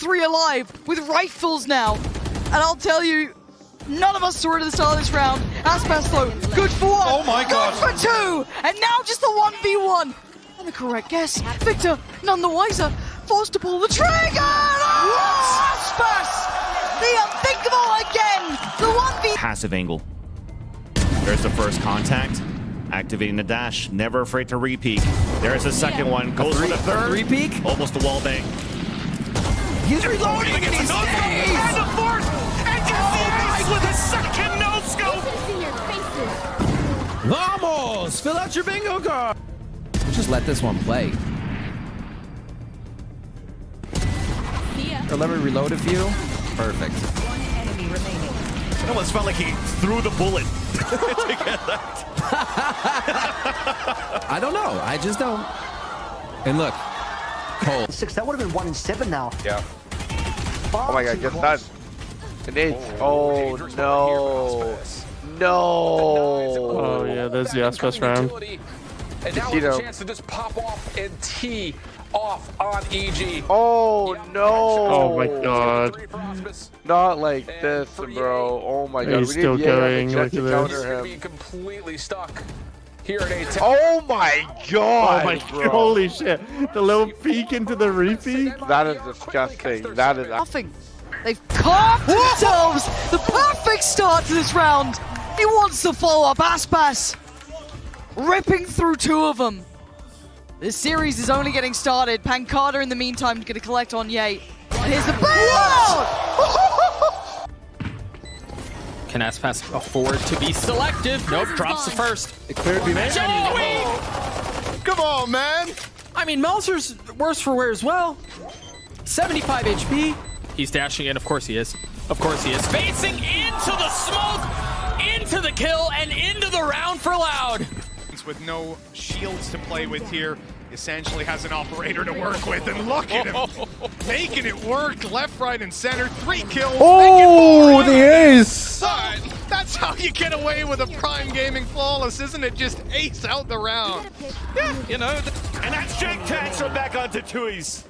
3 alive with rifles now. And I'll tell you, none of us saw it at the start of this round. Aspas though, good for 1. Oh my god. Good for 2. And now just the 1v1. And the correct guess. Victor, none the wiser, forced to pull the trigger. Oh, Aspas! The unthinkable again. The 1v. Passive angle. There's the first contact. Activating the dash. Never afraid to re-peek. There's the second one. Goes for the third. Re-peek? Almost a wall bang. He's reloading and he stays! And the fourth! And gets the ace with a second no-scope! Vamos! Fill out your bingo card! Just let this one play. Or let me reload a few. Perfect. One enemy remaining. It almost felt like he threw the bullet to get that. I don't know. I just don't. And look. Cole. 6, that would have been 1 in 7 now. Yeah. Oh my god, get that. Grenade. Oh no. No. Oh yeah, there's the Aspas round. And now with a chance to just pop off and tee off on EG. Oh no. Oh my god. Not like this, bro. Oh my god. He's still going. Look at counter this. him. Completely stuck here at A10. Oh my god. Oh my bro. holy shit. The little peek into the re-peek. That is disgusting. That is. Nothing. They've carved themselves the perfect start to this round. He wants to follow up. Aspas ripping through 2 of them. This series is only getting started. Pancada in the meantime going to collect on Ye. And here's the bailout! Can Aspas afford to be selective? Nope, drops the first. It could be made. Come on, man! I mean, Melzer's worse for wear as well. 75 HP. He's dashing in. Of course he is. Of course he is. Facing into the smoke, into the kill, and into the round for Loud. With no shields to play with here, essentially has an operator to work with, and look at him making it work left, right, and center. 3 kills. Oh, the ace! That's how you get away with a Prime Gaming flawless, isn't it? Just ace out the round. Yeah, you know. And that's Jake Tanks are back onto Tui's.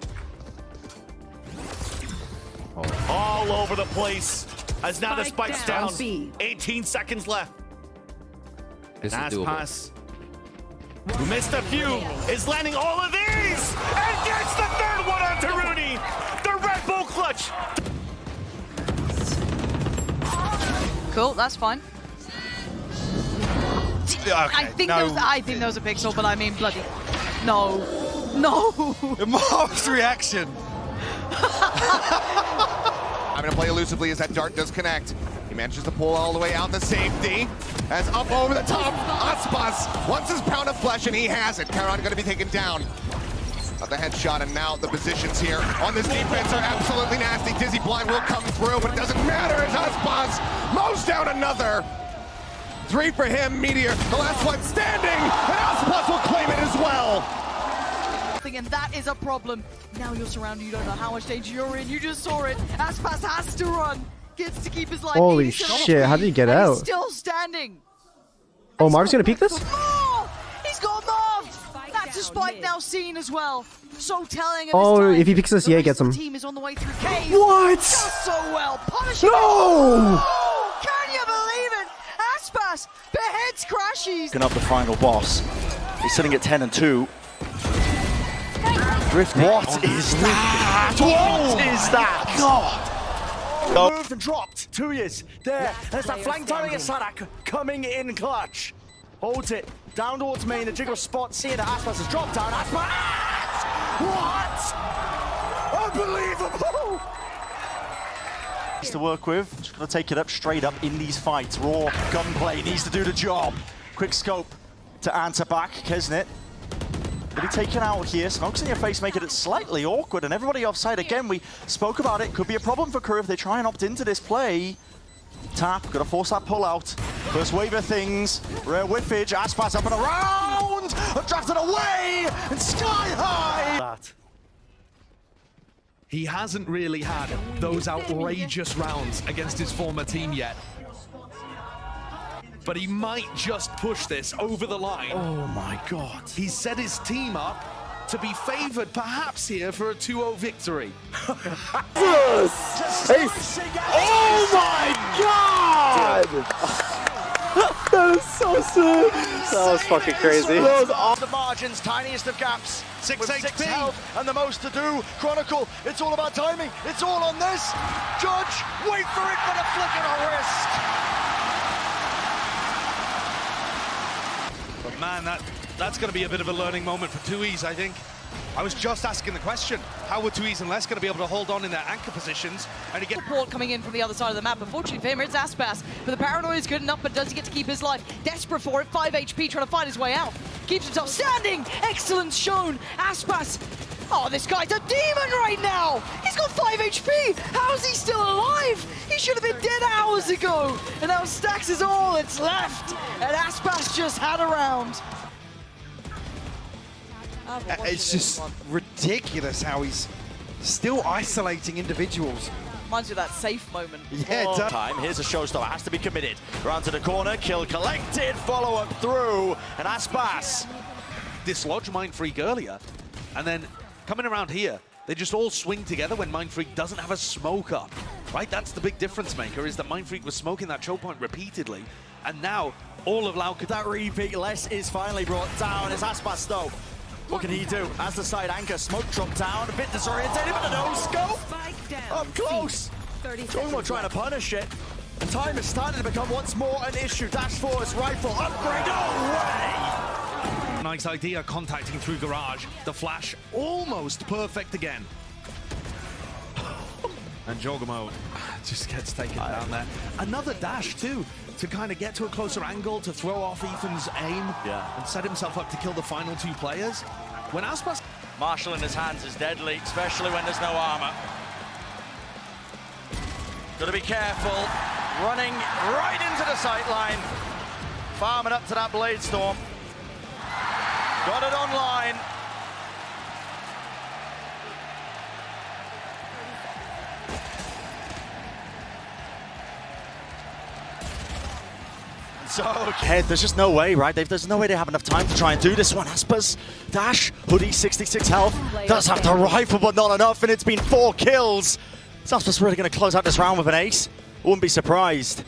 All over the place. As now the spike's down. 18 seconds left. Aspas, who missed a few, is landing all of these! And gets the third one onto Rooney! The Red Bull clutch! Cool, that's fine. I think there was a pixel, but I mean bloody. No. No! Marv's reaction. I'm going to play elusively as that dart does connect. He manages to pull all the way out the safety. As up over the top, Aspas wants his pound of flesh, and he has it. Caron going to be taken down. Got the headshot, and now the positions here on this defense are absolutely nasty. Dizzy Blind will come through, but it doesn't matter as Aspas mows down another. 3 for him, Meteor, the last one standing, and Aspas will claim it as well. And that is a problem. Now you're surrounded, you don't know how much danger you're in. You just saw it. Aspas has to run. Gets to keep his life. Holy shit, how did he get out? He's still standing. Oh, Marv's gonna peek this? Oh, he's got Marv. That's a spike now seen as well. So telling him. Oh, if he peeks this, yeah, gets him. The team is on the way through cave. What? Does so well. Punishing. No! Oh, can you believe it? Aspas beheads Crashies. Picking up the final boss. He's sitting at 10 and 2. Thrifty. What is that? What is that? God! Moved and dropped. 2 years. There. There's that flank timing of Sadak coming in clutch. Holds it. Down towards main. The jiggle spot. See that Aspas has dropped down. Aspas! What? Unbelievable! To work with. Just got to take it up straight up in these fights. Raw gunplay needs to do the job. Quick scope to answer back. Kesnit. Will be taken out here. Smokes in your face, making it slightly awkward, and everybody offside again. We spoke about it. Could be a problem for Crew if they try and opt into this play. Tap, gotta force that pull out. First wave of things. Rare whiffage. Aspas up and around. Drafted away and sky high. That. He hasn't really had those outrageous rounds against his former team yet. But he might just push this over the line. Oh my god. He's set his team up to be favored perhaps here for a 2-0 victory. Oh my god! That is so sick! That was fucking crazy. That was off the margins, tiniest of gaps. 6 with 6 HP. health and the most to do. Chronicle, it's all about timing. It's all on this. Judge, wait for it for the flick of a wrist. But man, that's going to be a bit of a learning moment for 2Es, I think. I was just asking the question, how were 2Es and Les going to be able to hold on in their anchor positions and to get... Support coming in from the other side of the map. Unfortunately for him, it's Aspas. But the paranoia is good enough, but does he get to keep his life? Desperate for it, 5 HP, trying to find his way out. Keeps himself standing. Excellence shown. Aspas. Oh, this guy's a demon right now. He's got 5 HP. How is he still alive? He should have been dead hours ago. And now Stacks is all that's left. And Aspas just had a round. It's just ridiculous how he's still isolating individuals. Reminds you of that safe moment. Yeah, it does. Time. Here's a showstopper, has to be committed. Round to the corner, kill collected, follow up through, and Aspas. dislodge Mindfreak earlier, and then coming around here, they just all swing together when Mindfreak doesn't have a smoke up, right? That's the big difference maker, is that Mindfreak was smoking that choke point repeatedly, and now all of Lau could... That repeat, Les is finally brought down. It's Aspas though. What can he do? As the side anchor, smoke drop down, a bit disorientated, but a no-scope. Up close. Jomo trying to punish it. And time is starting to become once more an issue. Dash force, rifle, upgrade, no way! Nice idea, contacting through garage. The flash almost perfect again. And Jogamo just gets taken down there. Another dash too, to kind of get to a closer angle, to throw off Ethan's aim, and set himself up to kill the final two players. When Aspas... Marshall in his hands is deadly, especially when there's no armor. Gotta be careful. Running right into the sight line. Farming up to that Blade Storm. Got it online. So, okay, there's just no way, right? There's no way they have enough time to try and do this one. Aspas, dash, Hoodie, 66 health. Does have the rifle, but not enough, and it's been 4 kills. Is Aspas really going to close out this round with an ace? Wouldn't be surprised.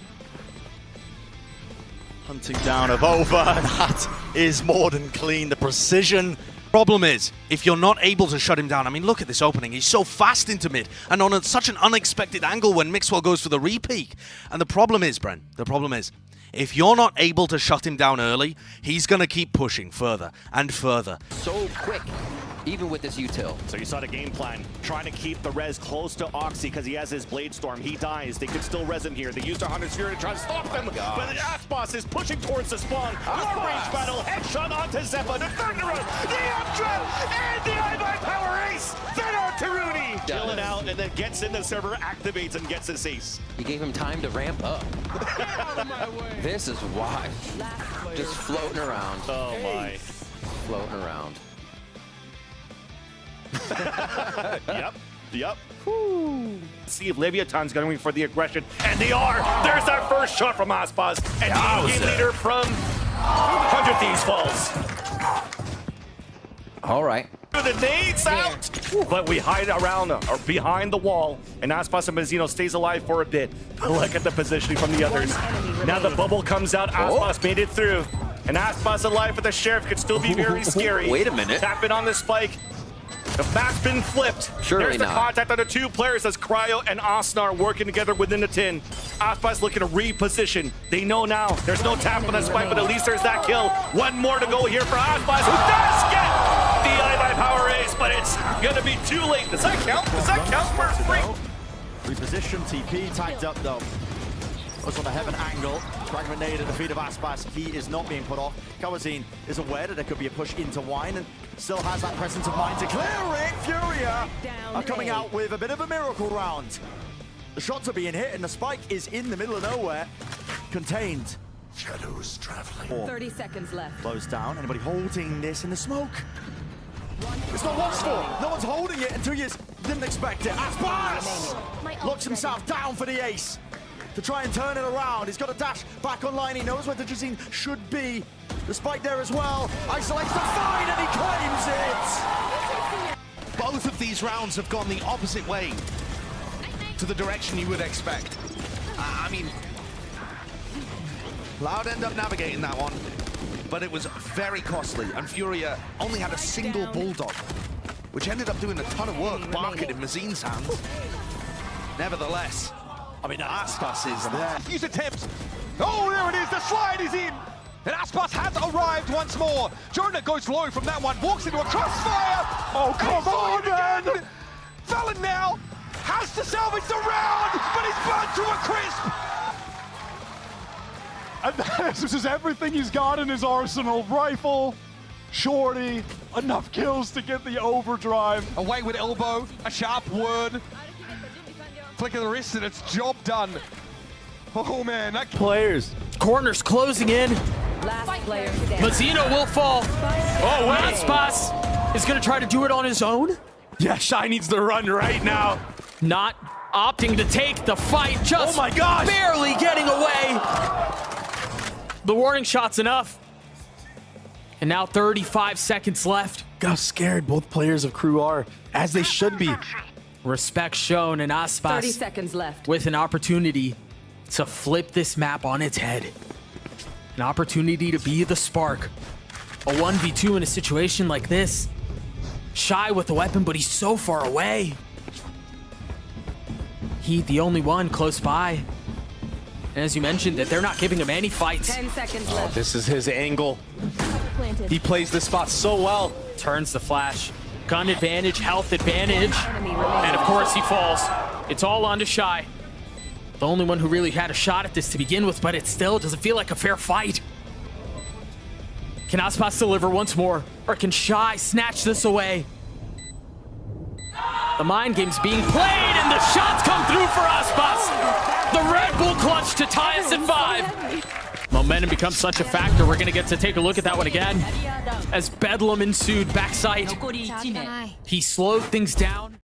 Hunting down of over, that is more than clean. The precision. Problem is, if you're not able to shut him down, I mean, look at this opening. He's so fast into mid, and on such an unexpected angle when Mixwell goes for the re-peek. And the problem is, Bren, the problem is, if you're not able to shut him down early, he's going to keep pushing further and further. So quick, even with this util. So you saw the game plan, trying to keep the res close to Oxy because he has his Blade Storm. He dies. They could still res him here. They used their Hunter Sphere to try to stop them, but Aspas is pushing towards the spawn. Long range battle, headshot onto Zeppa. The third in a row, the uptrap, and the I-by power ace. Then on to Rooney. Killing out and then gets in the server, activates and gets his ace. He gave him time to ramp up. This is why. Just floating around. Oh my. Floating around. Yep. See if Leviathan's going for the aggression, and they are. There's that first shot from Aspas, and the game leader from 100 Thieves falls. All right. The nades out, but we hide around or behind the wall, and Aspas and Mazzino stays alive for a bit. But look at the positioning from the others. Now the bubble comes out. Aspas made it through, and Aspas alive for the sheriff could still be very scary. Wait a minute. Tapping on the spike. The map's been flipped. Surely There's the not. contact on the two players as Cryo and Osnar working together within the tin. Aspas looking to reposition. They know now there's no tap on the spike, but at least there's that kill. One more to go here for Aspas, who does get the I-by power ace, but it's gonna be too late. Does that count? Does that count for free? Reposition, TP tagged up though. Was on the heaven angle. Frag grenade at the feet of Aspas. He is not being put off. Kawazine is aware that there could be a push into Wine and still has that presence of mind to clear it. Furia are coming out with a bit of a miracle round. The shots are being hit and the spike is in the middle of nowhere. Contained. Shadows traveling. 30 seconds left. Close down. Anybody holding this in the smoke? It's not watchful. No one's holding it until you didn't expect it. Aspas locks himself down for the ace. To try and turn it around. He's got a dash back online. He knows where the Jazine should be. The spike there as well. Isolates the find and he claims it. both of these rounds have gone the opposite way to the direction you would expect. I mean, Loud end up navigating that one, but it was very costly, and Furia only had a single Bulldog, which ended up doing a ton of work barking in Mazine's hands. Nevertheless, I mean, Aspas is there. Use attempt. Oh, there it is. The slide is in. And Aspas has arrived once more. Jonah goes low from that one, walks into a crossfire. Oh, come on, man. Valen now has to salvage the round, but he's burnt to a crisp. And this is everything he's got in his arsenal. Rifle, shorty, enough kills to get the overdrive. Away with elbow, a sharp word. Flick of the wrist and it's job done. Oh man, that players. Corners closing in. Last player. Mazzino will fall. Oh, wait. Aspas is going to try to do it on his own. Yeah, Shy needs to run right now. Not opting to take the fight, just oh my gosh. barely getting away. The warning shot's enough. And now 35 seconds left. How scared both players of Crew are, as they should be. Respect shown, and 30 Aspas seconds left. with an opportunity to flip this map on its head. An opportunity to be the spark. A 1v2 in a situation like this. Shy with the weapon, but he's so far away. Heat the only one close by. And as you mentioned, that they're not giving him any fights. 10 seconds left. This is his angle. He plays this spot so well. Turns the flash. Gun advantage, health advantage. And of course he falls. It's all on to Shy. The only one who really had a shot at this to begin with, but it still doesn't feel like a fair fight. Can Aspas deliver once more? Or can Shy snatch this away? The mind game's being played, and the shots come through for Aspas. The Red Bull clutch to tie us at 5. Momentum becomes such a factor. We're going to get to take a look at that one again. As Bedlam ensued backside, he slowed things down.